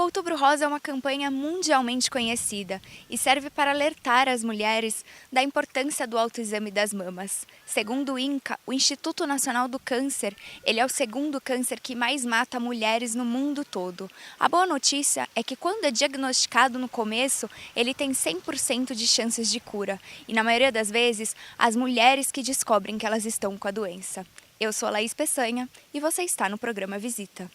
Outubro Rosa é uma campanha mundialmente conhecida e serve para alertar as mulheres da importância do autoexame das mamas. Segundo o INCA, o Instituto Nacional do Câncer, ele é o segundo câncer que mais mata mulheres no mundo todo. A boa notícia é que quando é diagnosticado no começo, ele tem 100% de chances de cura. E na maioria das vezes, as mulheres que descobrem que elas estão com a doença. Eu sou a Laís Peçanha e você está no programa Visita.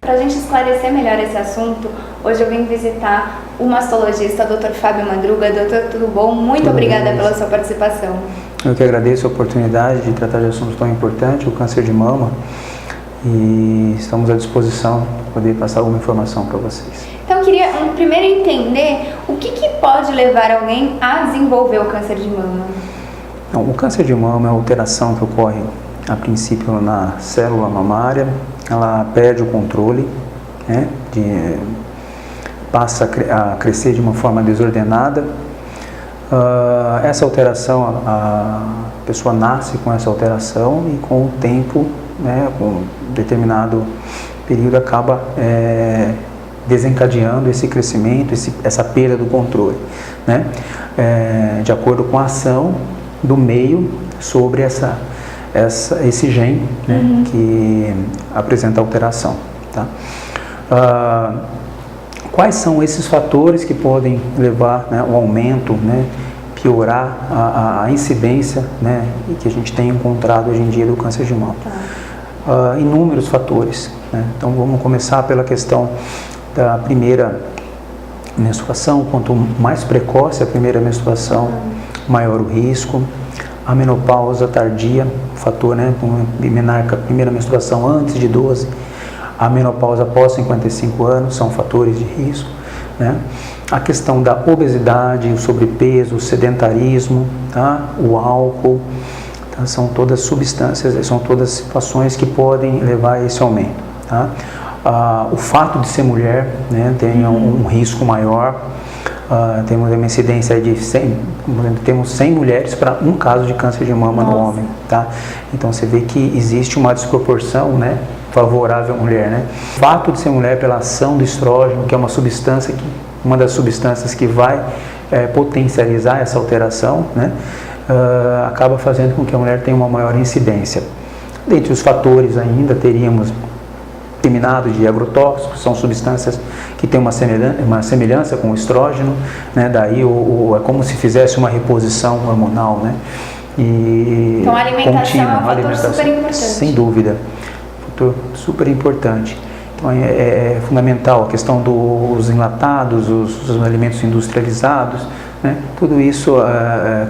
Para a gente esclarecer melhor esse assunto, hoje eu vim visitar o mastologista Dr. Fábio Madruga. Doutor, tudo bom? Muito obrigada pela sua participação. Eu que agradeço a oportunidade de tratar de assuntos tão importantes, o câncer de mama, e estamos à disposição para poder passar alguma informação para vocês. Então eu queria primeiro entender o que pode levar alguém a desenvolver o câncer de mama. Então, o câncer de mama é uma alteração que ocorre a princípio na célula mamária. Ela perde o controle, né, passa a crescer de uma forma desordenada. Essa alteração, a pessoa nasce com essa alteração e com o tempo, né, com um determinado período, acaba desencadeando esse crescimento, essa perda do controle, né, de acordo com a ação do meio sobre esse gene, né, que apresenta alteração. Tá? Quais são esses fatores que podem levar, né, ao aumento, né, piorar a incidência, né, que a gente tem encontrado hoje em dia do câncer de mama? Tá. Inúmeros fatores. Né? Então vamos começar pela questão da primeira menstruação. Quanto mais precoce a primeira menstruação, maior o risco. A menopausa tardia, fator, né, primeira menstruação antes de 12, a menopausa após 55 anos, são fatores de risco, né? A questão da obesidade, o sobrepeso, o sedentarismo, tá? O álcool, tá? São todas substâncias, são todas situações que podem levar a esse aumento, tá? O fato de ser mulher, né, tem um risco maior. Temos uma incidência de 100 mulheres para um caso de câncer de mama. Nossa. No homem, tá? Então você vê que existe uma desproporção, né, favorável à mulher, né? O fato de ser mulher pela ação do estrógeno, que é uma das substâncias que vai potencializar essa alteração, né, acaba fazendo com que a mulher tenha uma maior incidência. Dentre os fatores ainda teríamos disseminados de agrotóxicos, são substâncias que têm uma semelhança com o estrógeno, né? Daí é como se fizesse uma reposição hormonal, né? E então a alimentação é um fator super importante. Sem dúvida, fator super importante. Então é fundamental a questão dos enlatados, os alimentos industrializados, né? Tudo isso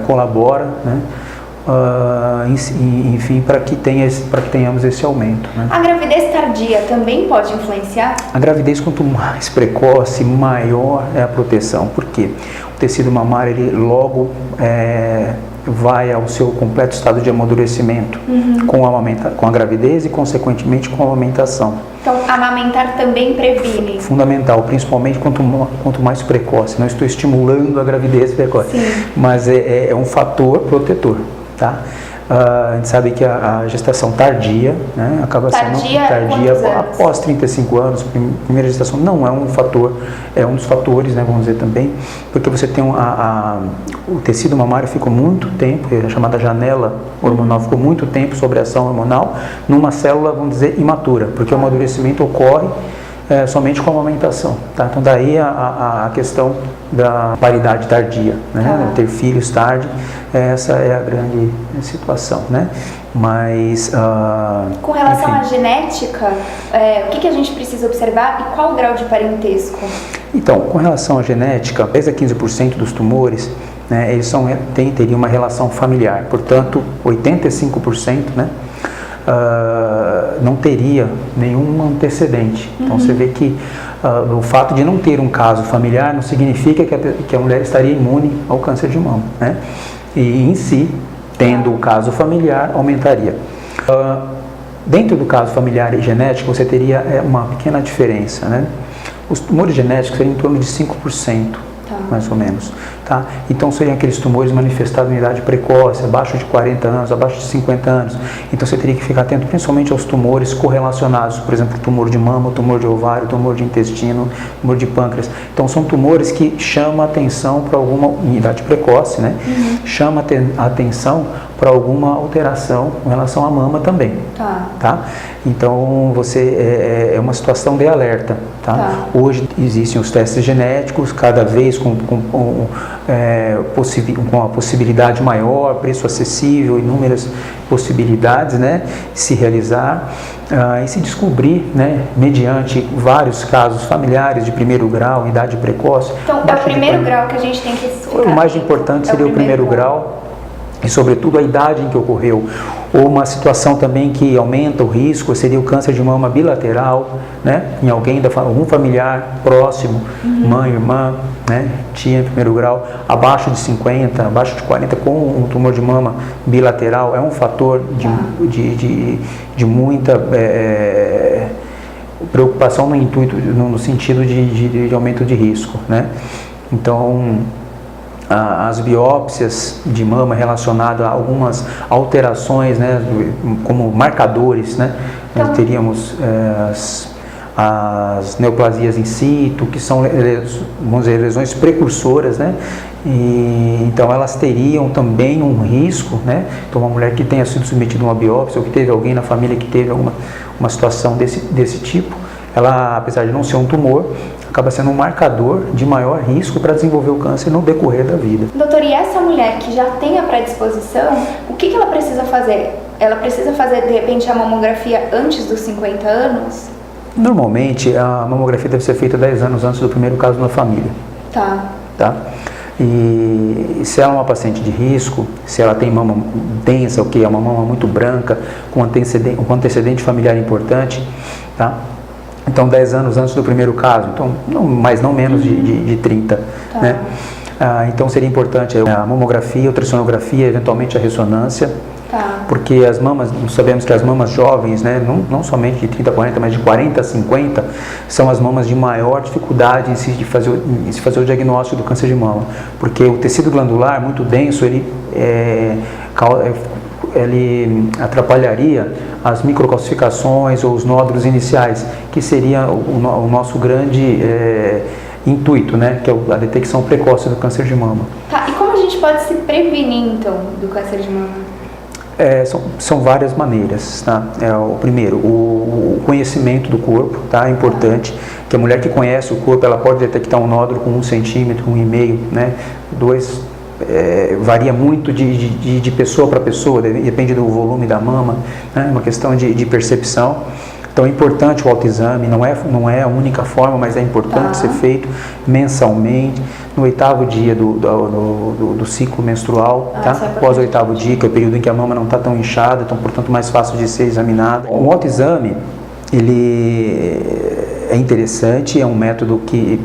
colabora, né? Enfim, para que tenhamos esse aumento, né? A gravidez tardia também pode influenciar? A gravidez, quanto mais precoce, maior é a proteção. Por quê? O tecido mamário, ele logo vai ao seu completo estado de amadurecimento com a gravidez e, consequentemente, com a amamentação. Então, amamentar também previne? Fundamental, principalmente quanto mais precoce. Não estou estimulando a gravidez precoce, sim, mas é um fator protetor. Tá? A gente sabe que a gestação tardia, né, acaba sendo tardia após 35 anos, primeira gestação não é um fator, é um dos fatores, né, vamos dizer também, porque você tem o tecido mamário ficou muito tempo, a chamada janela hormonal ficou muito tempo sob a ação hormonal numa célula, vamos dizer, imatura, porque o amadurecimento ocorre somente com a amamentação, tá? Então daí a questão da paridade tardia, né? Ter filhos tarde, essa é a grande situação, né? Mas com relação à genética, o que a gente precisa observar e qual o grau de parentesco? Então, com relação à genética, 10 a 15% dos tumores, né, eles teriam uma relação familiar, portanto 85%, né, não teria nenhum antecedente. Então você vê que o fato de não ter um caso familiar não significa que a mulher estaria imune ao câncer de mama, né? E em si, tendo o caso familiar, aumentaria. Dentro do caso familiar e genético, você teria uma pequena diferença, né? Os tumores genéticos seriam em torno de 5%, mais ou menos. Tá? Então seriam aqueles tumores manifestados em idade precoce, abaixo de 40 anos, abaixo de 50 anos. Então você teria que ficar atento principalmente aos tumores correlacionados, por exemplo, tumor de mama, tumor de ovário, tumor de intestino, tumor de pâncreas. Então são tumores que chamam a atenção para alguma, em idade precoce, né? Chama a atenção para alguma alteração com relação à mama também. Tá? Então é uma situação de alerta. Tá? Hoje existem os testes genéticos, cada vez com a possibilidade maior, preço acessível, inúmeras possibilidades, né, de se realizar e se descobrir, né, mediante vários casos familiares de primeiro grau, idade precoce. Então é o primeiro grau que a gente tem que explicar. O mais importante seria o primeiro grau. E sobretudo a idade em que ocorreu, ou uma situação também que aumenta o risco, seria o câncer de mama bilateral, né? Em alguém, algum familiar próximo, mãe, irmã, né? Tia em primeiro grau, abaixo de 50, abaixo de 40, com um tumor de mama bilateral, é um fator de muita preocupação no intuito, no sentido de aumento de risco, né? Então, as biópsias de mama relacionadas a algumas alterações, né, como marcadores, né, nós teríamos as neoplasias in situ, que são, vamos dizer, lesões precursoras, né, e então elas teriam também um risco, né, então uma mulher que tenha sido submetida a uma biópsia ou que teve alguém na família que teve uma situação desse tipo, ela, apesar de não ser um tumor, acaba sendo um marcador de maior risco para desenvolver o câncer no decorrer da vida. Doutor, e essa mulher que já tem a predisposição, o que ela precisa fazer? Ela precisa fazer, de repente, a mamografia antes dos 50 anos? Normalmente, a mamografia deve ser feita 10 anos antes do primeiro caso na família. Tá? E se ela é uma paciente de risco, se ela tem mama densa, o que é uma mama muito branca, com antecedente familiar importante, tá? Então 10 anos antes do primeiro caso, então mas não menos de 30, né? Então seria importante a mamografia, a ultrassonografia, eventualmente a ressonância, porque as mamas, nós sabemos que as mamas jovens, né, não somente de 30 a 40, mas de 40 a 50, são as mamas de maior dificuldade em se fazer o diagnóstico do câncer de mama, porque o tecido glandular muito denso, ele atrapalharia as microcalcificações ou os nódulos iniciais, que seria o nosso grande intuito, né, que é a detecção precoce do câncer de mama. E como a gente pode se prevenir, então, do câncer de mama? São várias maneiras, tá? O primeiro, o conhecimento do corpo, tá? É importante que a mulher que conhece o corpo, ela pode detectar um nódulo com 1 centímetro, 1,5, né? 2, varia muito de pessoa para pessoa, depende do volume da mama, né? É uma questão de percepção. Então é importante o autoexame, não é a única forma, mas é importante ser feito mensalmente, no 8º dia do ciclo menstrual, tá? Após o 8º dia, que é o período em que a mama não está tão inchada, então portanto mais fácil de ser examinado. O autoexame, ele é interessante, é um método que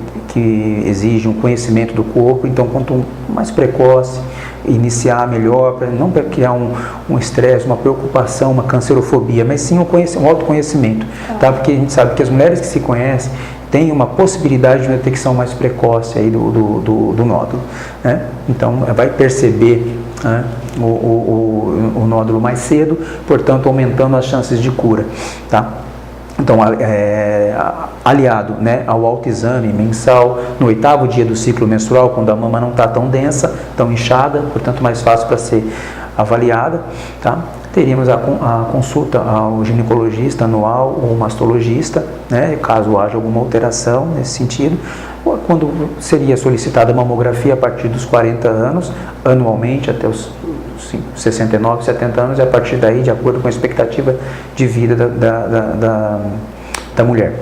exige um conhecimento do corpo, então quanto mais precoce, iniciar melhor, para não criar um estresse, uma preocupação, uma cancerofobia, mas sim um autoconhecimento, tá? Porque a gente sabe que as mulheres que se conhecem têm uma possibilidade de uma detecção mais precoce aí do nódulo, né? Então vai perceber, né, o nódulo mais cedo, portanto aumentando as chances de cura, tá? Então, aliado, né, ao autoexame mensal, no 8º dia do ciclo menstrual, quando a mama não está tão densa, tão inchada, portanto mais fácil para ser avaliada, tá? Teríamos a consulta ao ginecologista anual ou mastologista, né, caso haja alguma alteração nesse sentido, ou quando seria solicitada a mamografia a partir dos 40 anos, anualmente até os 69, 70 anos, e a partir daí, de acordo com a expectativa de vida da mulher.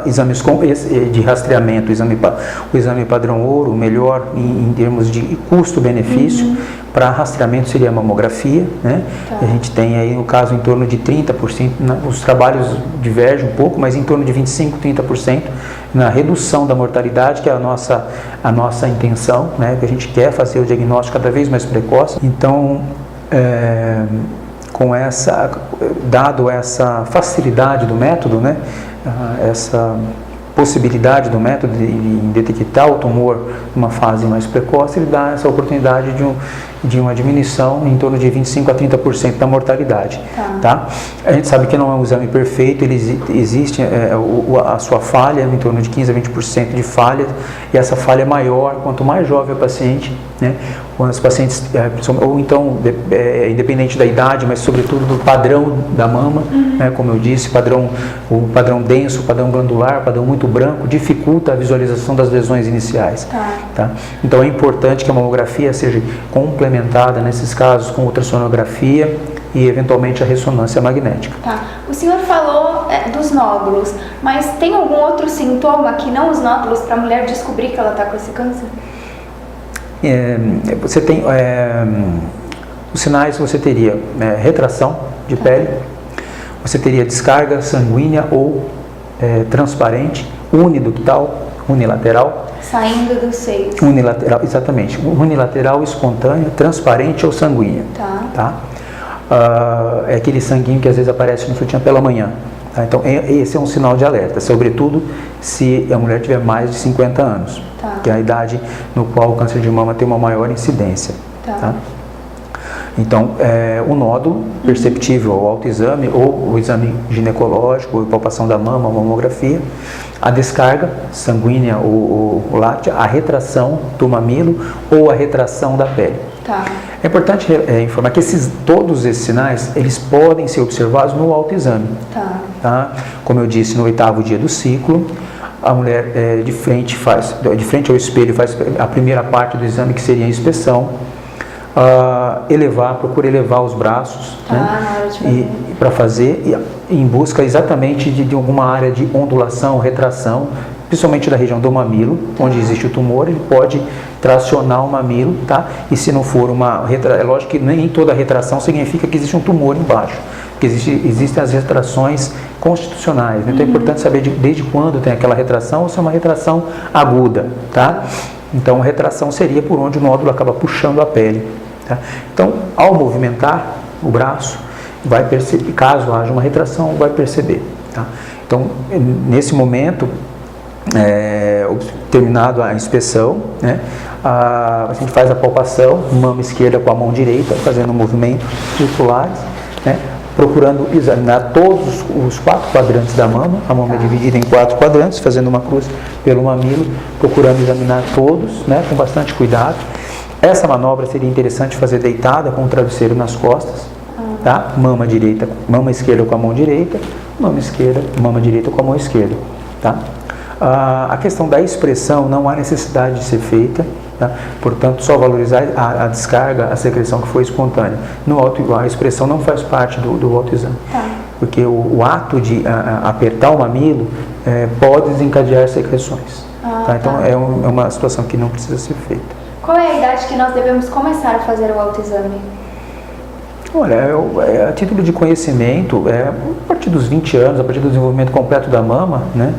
Exames de rastreamento, o exame padrão ouro, melhor em termos de custo-benefício, para rastreamento seria a mamografia, né? A gente tem aí, no caso, em torno de 30%, né? Os trabalhos divergem um pouco, mas em torno de 25%, 30% na redução da mortalidade, que é a nossa intenção, né? Que a gente quer fazer o diagnóstico cada vez mais precoce. Então, dado essa facilidade do método, né? Essa possibilidade do método em detectar o tumor numa fase mais precoce, ele dá essa oportunidade de uma diminuição em torno de 25 a 30% da mortalidade. Tá? A gente sabe que não é um exame perfeito, ele existe a sua falha, em torno de 15 a 20% de falha, e essa falha é maior quanto mais jovem o paciente, né? Quando os pacientes, ou então, independente da idade, mas sobretudo do padrão da mama, né? Como eu disse, o padrão denso, o padrão glandular, o padrão muito branco, dificulta a visualização das lesões iniciais. Tá? Então é importante que a mamografia seja complementada, nesses casos, com ultrassonografia e, eventualmente, a ressonância magnética. Tá. O senhor falou dos nódulos, mas tem algum outro sintoma que não os nódulos para a mulher descobrir que ela está com esse câncer? Você tem os sinais, você teria retração de pele, você teria descarga sanguínea ou transparente, uniductal, unilateral. Saindo dos seios. Unilateral, exatamente. Unilateral, espontânea, transparente ou sanguínea. Tá? É aquele sanguinho que às vezes aparece no sutiã pela manhã. Tá? Então, esse é um sinal de alerta, sobretudo se a mulher tiver mais de 50 anos, que é a idade no qual o câncer de mama tem uma maior incidência. Tá? Então, o nódulo perceptível ao autoexame ou o exame ginecológico, a palpação da mama, a mamografia, a descarga sanguínea ou láctea, a retração do mamilo ou a retração da pele. É importante informar que todos esses sinais, eles podem ser observados no autoexame. Tá? Como eu disse, no 8º dia do ciclo, a mulher de frente ao espelho faz a primeira parte do exame, que seria a inspeção. Procura elevar os braços, para fazer, em busca exatamente de alguma área de ondulação, retração, principalmente da região do mamilo, onde existe o tumor. Ele pode tracionar o mamilo, tá? E se não for é lógico que nem toda retração significa que existe um tumor embaixo, porque existem as retrações constitucionais, né? Então é importante saber desde quando tem aquela retração, ou se é uma retração aguda, tá? Então, a retração seria por onde o nódulo acaba puxando a pele. Tá? Então, ao movimentar o braço, vai perceber, caso haja uma retração, vai perceber. Tá? Então, nesse momento, terminado a inspeção, né, a gente faz a palpação, mama esquerda com a mão direita, fazendo movimentos circulares, né, procurando examinar todos os 4 quadrantes da mama. A mama é dividida em 4 quadrantes, fazendo uma cruz pelo mamilo, procurando examinar todos, né, com bastante cuidado. Essa manobra seria interessante fazer deitada, com o travesseiro nas costas, tá? Mama esquerda com a mão direita, mama direita com a mão esquerda, tá? A questão da expressão não há necessidade de ser feita, tá? Portanto, só valorizar a descarga, a secreção que foi espontânea. A expressão não faz parte do autoexame, porque o ato de apertar o mamilo pode desencadear secreções. Então, é uma situação que não precisa ser feita. Qual é a idade que nós devemos começar a fazer o autoexame? Olha, a título de conhecimento, a partir dos 20 anos, a partir do desenvolvimento completo da mama, né?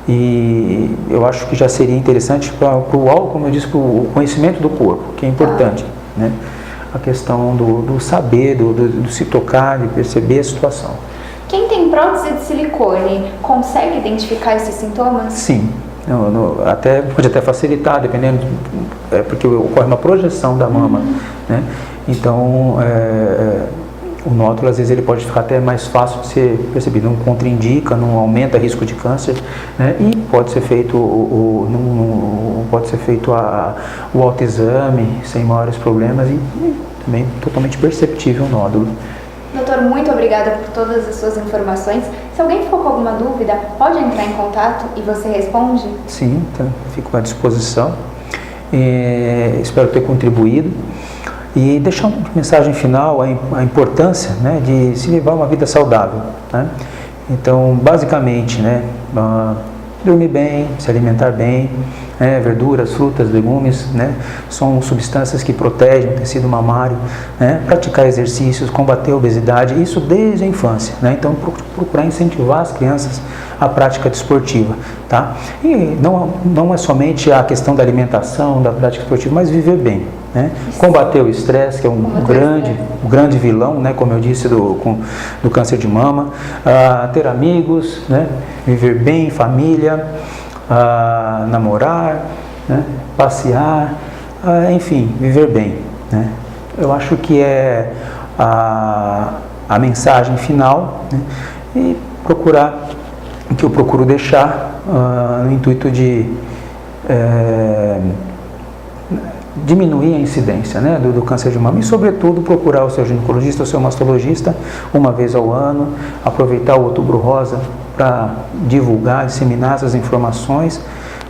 E eu acho que já seria interessante como eu disse, para o conhecimento do corpo, que é importante, né? A questão do saber, do se tocar, de perceber a situação. Quem tem prótese de silicone consegue identificar esses sintomas? Sim. Pode até facilitar, dependendo, porque ocorre uma projeção da mama, né? Então, o nódulo, às vezes, ele pode ficar até mais fácil de ser percebido, não contraindica, não aumenta risco de câncer, né? E pode ser feito o autoexame sem maiores problemas e também totalmente perceptível o nódulo. Doutor, muito obrigada por todas as suas informações. Se alguém ficou com alguma dúvida, pode entrar em contato e você responde? Sim, então, fico à disposição. Espero ter contribuído. E deixar uma mensagem final, a importância, né, de se levar uma vida saudável, né? Então, basicamente, né, dormir bem, se alimentar bem, verduras, frutas, legumes, né, são substâncias que protegem o tecido mamário, né, praticar exercícios, combater a obesidade, isso desde a infância, né? Então, procurar incentivar as crianças à prática desportiva, tá? E não é somente a questão da alimentação, da prática esportiva, mas viver bem. né? Combater o estresse, que é um grande vilão, né? Como eu disse, do câncer de mama. Ter amigos, né? Viver bem em família, namorar, né? Passear, enfim, viver bem, né? Eu acho que é a mensagem final, né? E procurar, o que eu procuro deixar no intuito de diminuir a incidência, né, do câncer de mama e, sobretudo, procurar o seu ginecologista, o seu mastologista uma vez ao ano, aproveitar o Outubro Rosa para divulgar, disseminar essas informações,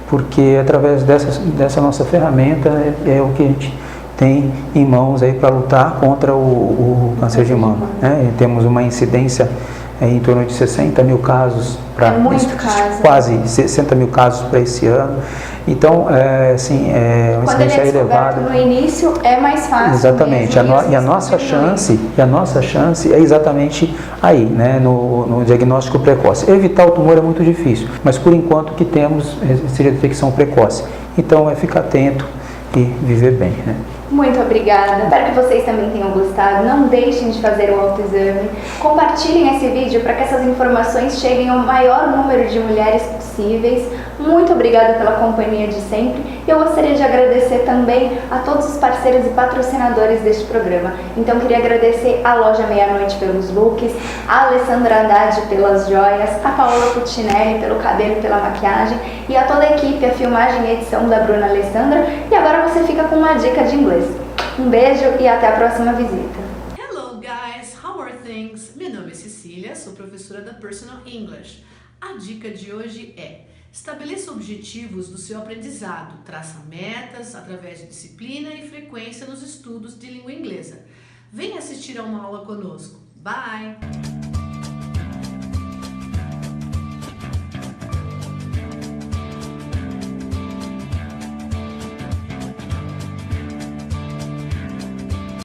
porque através dessa nossa ferramenta é o que a gente tem em mãos aí para lutar contra o câncer de mama, né? Temos uma incidência em torno de 60 mil casos, quase 60 mil casos para esse ano. Então, assim, uma incidência elevada. No início é mais fácil. Exatamente. E a nossa chance é exatamente aí, né, no diagnóstico precoce. Evitar o tumor é muito difícil, mas por enquanto o que temos seria detecção precoce. Então, é ficar atento e viver bem, né? Muito obrigada. Espero que vocês também tenham gostado. Não deixem de fazer o autoexame. Compartilhem esse vídeo para que essas informações cheguem ao maior número de mulheres possíveis. Muito obrigada pela companhia de sempre. E eu gostaria de agradecer também a todos os parceiros e patrocinadores deste programa. Então, queria agradecer a Loja Meia-Noite pelos looks, a Alessandra Haddad pelas joias, a Paola Puccinelli pelo cabelo e pela maquiagem e a toda a equipe, a filmagem e edição da Bruna Alessandra. E agora você fica com uma dica de inglês. Um beijo e até a próxima visita. Hello guys, how are things? Meu nome é Cecília, sou professora da Personal English. A dica de hoje é: estabeleça objetivos do seu aprendizado, traça metas através de disciplina e frequência nos estudos de língua inglesa. Venha assistir a uma aula conosco. Bye!